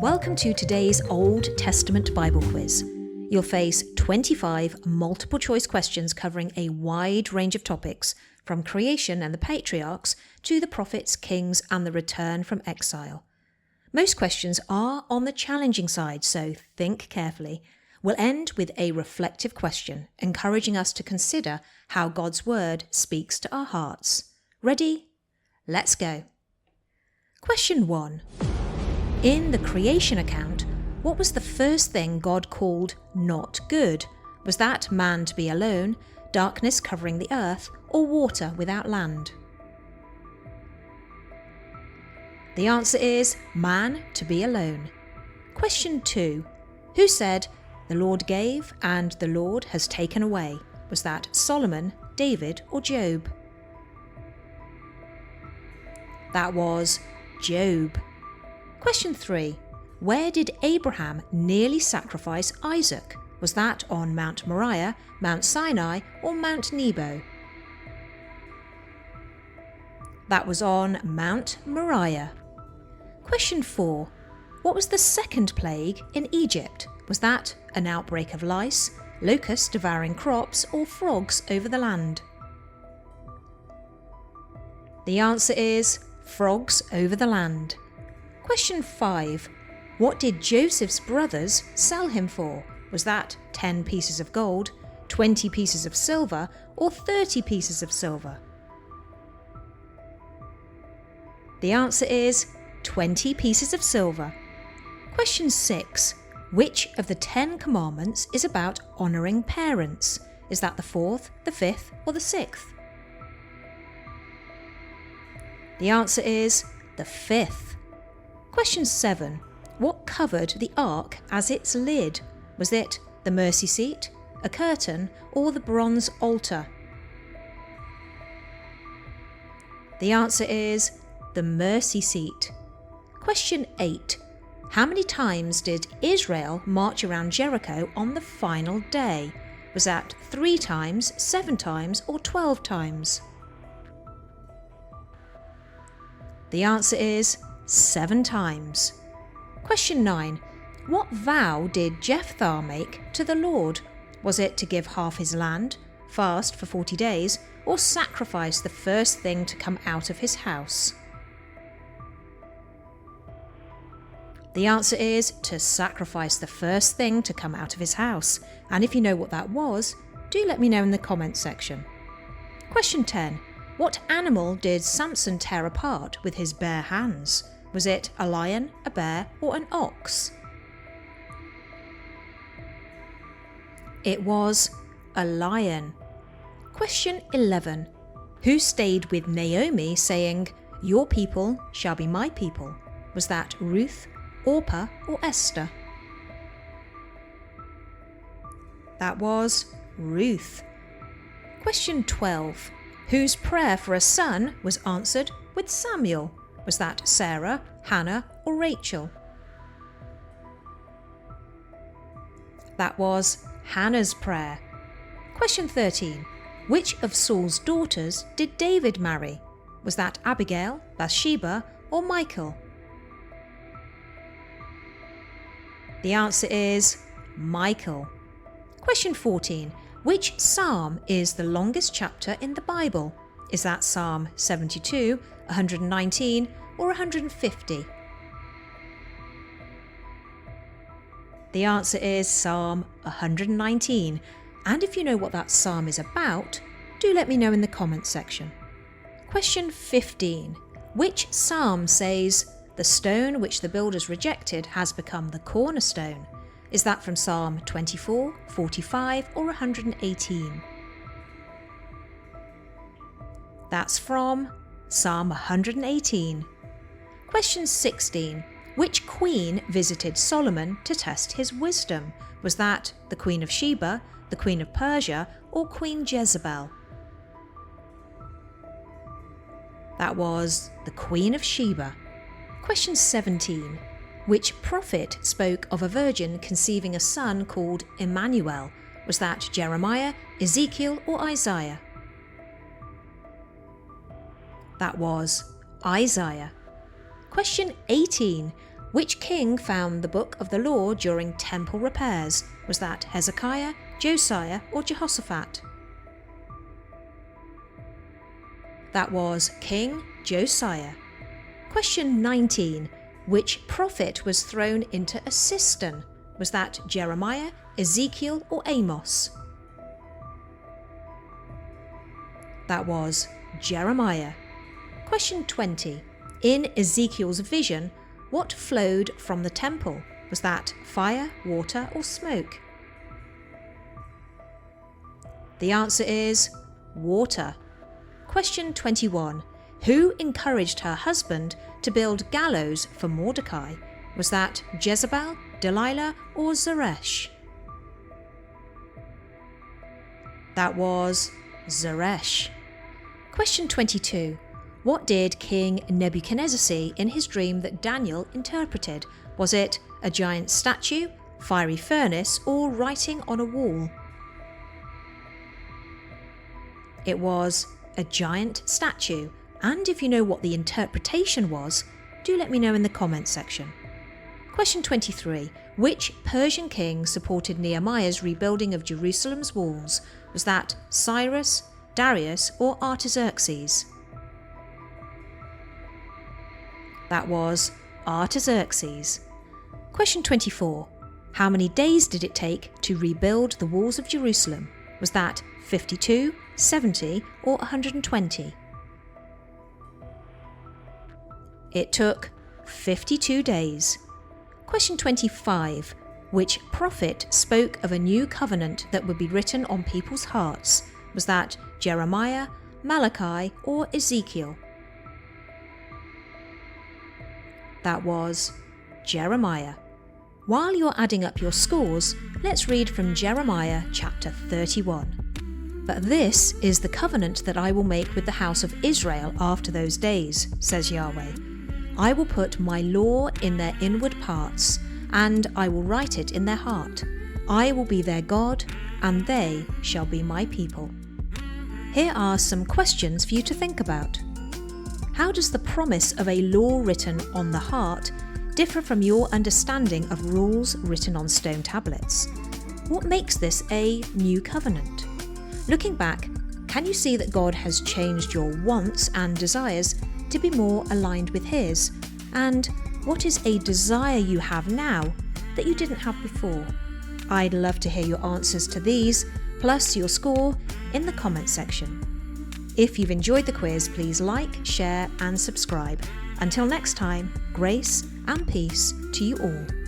Welcome to today's Old Testament Bible quiz. You'll face 25 multiple choice questions covering a wide range of topics, from creation and the patriarchs to the prophets, kings, and the return from exile. Most questions are on the challenging side, so think carefully. We'll end with a reflective question, encouraging us to consider how God's Word speaks to our hearts. Ready? Let's go. Question 1. In the creation account, what was the first thing God called not good? Was that man to be alone, darkness covering the earth, or water without land? The answer is man to be alone. Question 2. Who said, "The Lord gave and the Lord has taken away"? Was that Solomon, David, or Job? That was Job. Question 3. Where did Abraham nearly sacrifice Isaac? Was that on Mount Moriah, Mount Sinai, or Mount Nebo? That was on Mount Moriah. Question 4. What was the second plague in Egypt? Was that an outbreak of lice, locusts devouring crops, or frogs over the land? The answer is frogs over the land. Question 5. What did Joseph's brothers sell him for? Was that 10 pieces of gold, 20 pieces of silver, or 30 pieces of silver? The answer is 20 pieces of silver. Question 6. Which of the 10 commandments is about honouring parents? Is that the 4th, the 5th, or the 6th? The answer is the 5th. Question 7. What covered the ark as its lid? Was it the mercy seat, a curtain, or the bronze altar? The answer is the mercy seat. Question 8. How many times did Israel march around Jericho on the final day? Was that 3 times, 7 times, or 12 times? The answer is 7 times. Question 9. What vow did Jephthah make to the Lord? Was it to give half his land, fast for 40 days, or sacrifice the first thing to come out of his house? The answer is to sacrifice the first thing to come out of his house. And if you know what that was, do let me know in the comments section. Question 10. What animal did Samson tear apart with his bare hands? Was it a lion, a bear, or an ox? It was a lion. Question 11. Who stayed with Naomi saying, "Your people shall be my people"? Was that Ruth, Orpah, or Esther? That was Ruth. Question 12. Whose prayer for a son was answered with Samuel? Was that Sarah, Hannah, or Rachel? That was Hannah's prayer. Question 13. Which of Saul's daughters did David marry? Was that Abigail, Bathsheba, or Michal? The answer is Michal. Question 14. Which psalm is the longest chapter in the Bible? Is that Psalm 72, 119, or 150? The answer is Psalm 119. And if you know what that psalm is about, do let me know in the comments section. Question 15. Which psalm says, "The stone which the builders rejected has become the cornerstone"? Is that from Psalm 24, 45, or 118? That's from Psalm 118. Question 16. Which queen visited Solomon to test his wisdom? Was that the Queen of Sheba, the Queen of Persia, or Queen Jezebel? That was the Queen of Sheba. Question 17. Which prophet spoke of a virgin conceiving a son called Emmanuel? Was that Jeremiah, Ezekiel, or Isaiah? That was Isaiah. Question 18. Which king found the book of the law during temple repairs? Was that Hezekiah, Josiah, or Jehoshaphat? That was King Josiah. Question 19. Which prophet was thrown into a cistern? Was that Jeremiah, Ezekiel, or Amos? That was Jeremiah. Question 20. In Ezekiel's vision, what flowed from the temple? Was that fire, water, or smoke? The answer is water. Question 21. Who encouraged her husband to build gallows for Mordecai? Was that Jezebel, Delilah, or Zeresh? That was Zeresh. Question 22. What did King Nebuchadnezzar see in his dream that Daniel interpreted? Was it a giant statue, fiery furnace, or writing on a wall? It was a giant statue, and if you know what the interpretation was, do let me know in the comments section. Question 23. Which Persian king supported Nehemiah's rebuilding of Jerusalem's walls? Was that Cyrus, Darius, or Artaxerxes? That was Artaxerxes. Question 24. How many days did it take to rebuild the walls of Jerusalem? Was that 52, 70, or 120? It took 52 days. Question 25. Which prophet spoke of a new covenant that would be written on people's hearts? Was that Jeremiah, Malachi, or Ezekiel? That was Jeremiah. While you're adding up your scores, let's read from Jeremiah chapter 31. But this is the covenant that I will make with the house of Israel after those days, says Yahweh. I will put my law in their inward parts, and I will write it in their heart. I will be their God, and they shall be my people. Here are some questions for you to think about. How does the promise of a law written on the heart differ from your understanding of rules written on stone tablets? What makes this a new covenant? Looking back, can you see that God has changed your wants and desires to be more aligned with His? And what is a desire you have now that you didn't have before? I'd love to hear your answers to these, plus your score, in the comments section. If you've enjoyed the quiz, please like, share and subscribe. Until next time, grace and peace to you all.